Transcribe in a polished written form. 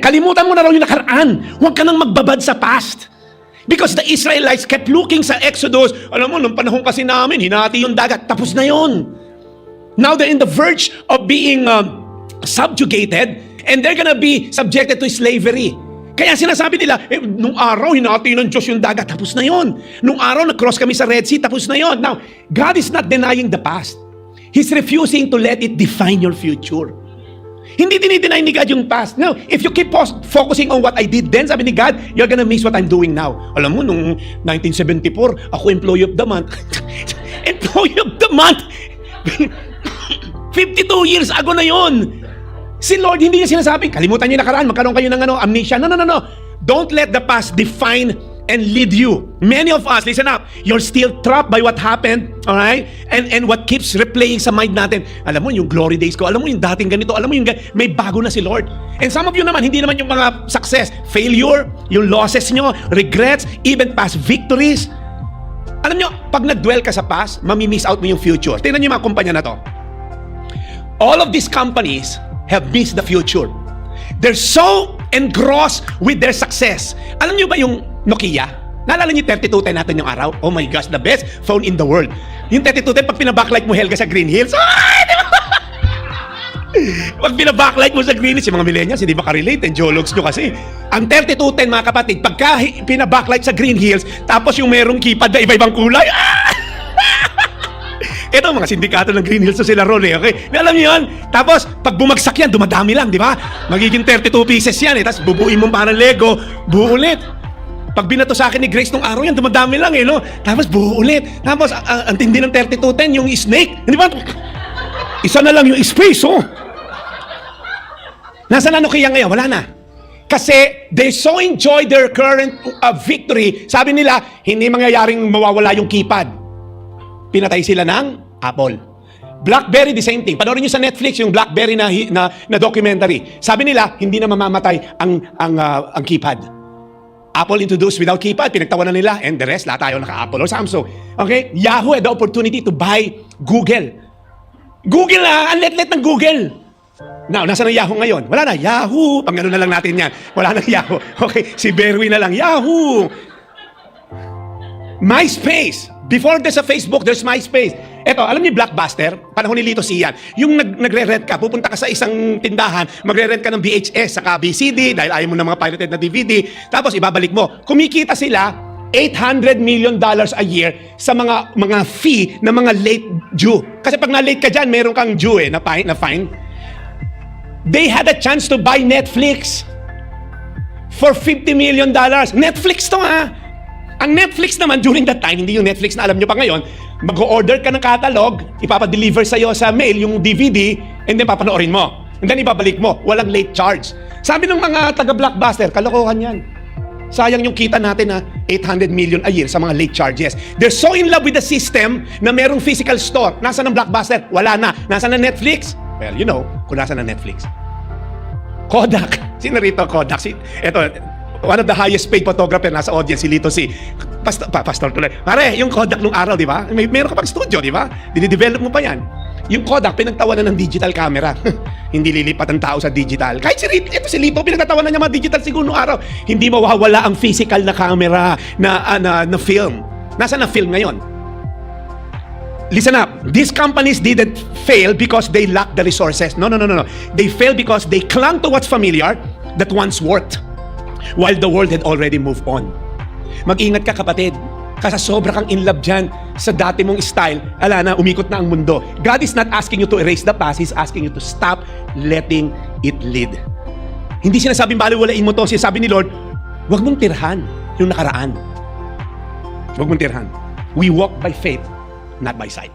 Kalimutan mo na raw yung nakaraan. Huwag ka nang magbabad sa past. Because the Israelites kept looking sa Exodus. Alam mo, nung panahon kasi namin, hinati yung dagat. Tapos na yon. Now they're in the verge of being subjugated and they're gonna be subjected to slavery. Kaya sinasabi nila, nung araw, hinati ng Diyos yung dagat. Tapos na yon. Nung araw, nag-cross kami sa Red Sea. Tapos na yon. Now, God is not denying the past. He's refusing to let it define your future. Hindi dinideny ni God yung past. No, if you keep focusing on what I did then, sabi ni God, you're gonna miss what I'm doing now. Alam mo, nung 1974, ako employee of the month. Employee of the month! 52 years ago na yon. Si Lord, hindi niya sinasabing, kalimutan niyo nakaraan, magkaroon kayo ng amnesia. No. Don't let the past define and lead you. Many of us, listen up, you're still trapped by what happened, alright? And what keeps replaying sa mind natin. Alam mo, yung glory days ko, alam mo yung dating ganito, alam mo yung may bago na si Lord. And some of you naman, hindi naman yung mga success, failure, yung losses nyo, regrets, even past victories. Alam nyo, pag nag-dwell ka sa past, mamimiss out mo yung future. Tingnan nyo yung mga kumpanya na to. All of these companies have missed the future. They're so engrossed with their success. Alam nyo ba yung Nokia? Naalala niyo 3210 natin yung araw? Oh my gosh, the best phone in the world. Yung 3210, pag pinabacklight mo Helga sa Green Hills, pag pinabacklight mo sa Green Hills, yung mga millennials, hindi makarelate, geologs nyo kasi. Ang 3210, mga kapatid, pagka pinabacklight sa Green Hills, tapos yung merong keypad na iba-ibang kulay, ito, mga sindikato ng Green Hills na sila ron okay? Alam niyo yun? Tapos, pag bumagsak yan, dumadami lang, di ba? Magiging 32 pieces yan Tapos, bubuin mo parang Lego, buo ulit. Pag binato sa akin ni Grace nung araw yan, dumadami lang no? Tapos, buo ulit. Tapos, ang tindi ng 3210, yung snake, di ba? Isa na lang yung space, Nasaan na Nokia ngayon? Wala na. Kasi, they so enjoy their current victory. Sabi nila, hindi mangyayaring mawawala yung keypad. Pinatay sila ng Apple. BlackBerry, the same thing. Panoorin nyo sa Netflix yung BlackBerry na documentary. Sabi nila, hindi na mamamatay ang keypad. Apple introduced without keypad, pinagtawanan nila, and the rest, lahat tayo naka-Apple or Samsung. Okay? Yahoo had the opportunity to buy Google. Google ang let ng Google. Now, nasa na Yahoo ngayon? Wala na. Yahoo! Pang gano'n na lang natin yan. Wala na Yahoo. Okay, si Berwin na lang. Yahoo! MySpace. Before there's a Facebook, there's MySpace. Eto, alam niyo Blockbuster? Panahon ni Lito Sian. Yung nagre-rent ka, pupunta ka sa isang tindahan, magre-rent ka ng VHS, saka VCD, dahil ayaw mo ng mga pirated na DVD, tapos ibabalik mo. Kumikita sila $800 million a year sa mga fee na mga late due. Kasi pag na-late ka dyan, meron kang due na fine. They had a chance to buy Netflix for $50 million. Netflix to Ang Netflix naman during that time, hindi yung Netflix na alam nyo pa ngayon, mag-order ka ng catalog, ipapadeliver sa'yo sa mail yung DVD, and then papanoorin mo. And then ibabalik mo. Walang late charge. Sabi ng mga taga-Blockbuster, kalokohan yan. Sayang yung kita natin na $800 million a year sa mga late charges. They're so in love with the system na merong physical store. Nasaan ang Blockbuster? Wala na. Nasaan ang Netflix? Well, you know, kung nasaan ang Netflix. Kodak. Sino rito Kodak? Ito, one of the highest paid photographer nasa audience, si Lito C. Pastor tuloy. Pare, yung Kodak nung araw, di ba? Meron ka pang studio, di ba? Dinidevelop mo pa yan. Yung Kodak, pinagtawanan ng digital camera. Hindi lilipat ang tao sa digital. Kahit si Lito, pinagtatawanan niya mga digital siguro nung araw. Hindi mawawala ang physical na camera na film. Nasaan ang film ngayon? Listen up. These companies didn't fail because they lacked the resources. No. They failed because they clung to what's familiar that once worked, while the world had already moved on. Mag-ingat ka kapatid, kasi sobra kang in love dyan sa dati mong style, ala na, umikot na ang mundo. God is not asking you to erase the past, He's asking you to stop letting it lead. Hindi sinasabing baliwalain mo to, sinasabi ni Lord, huwag mong tirhan yung nakaraan. Huwag mong tirhan. We walk by faith, not by sight.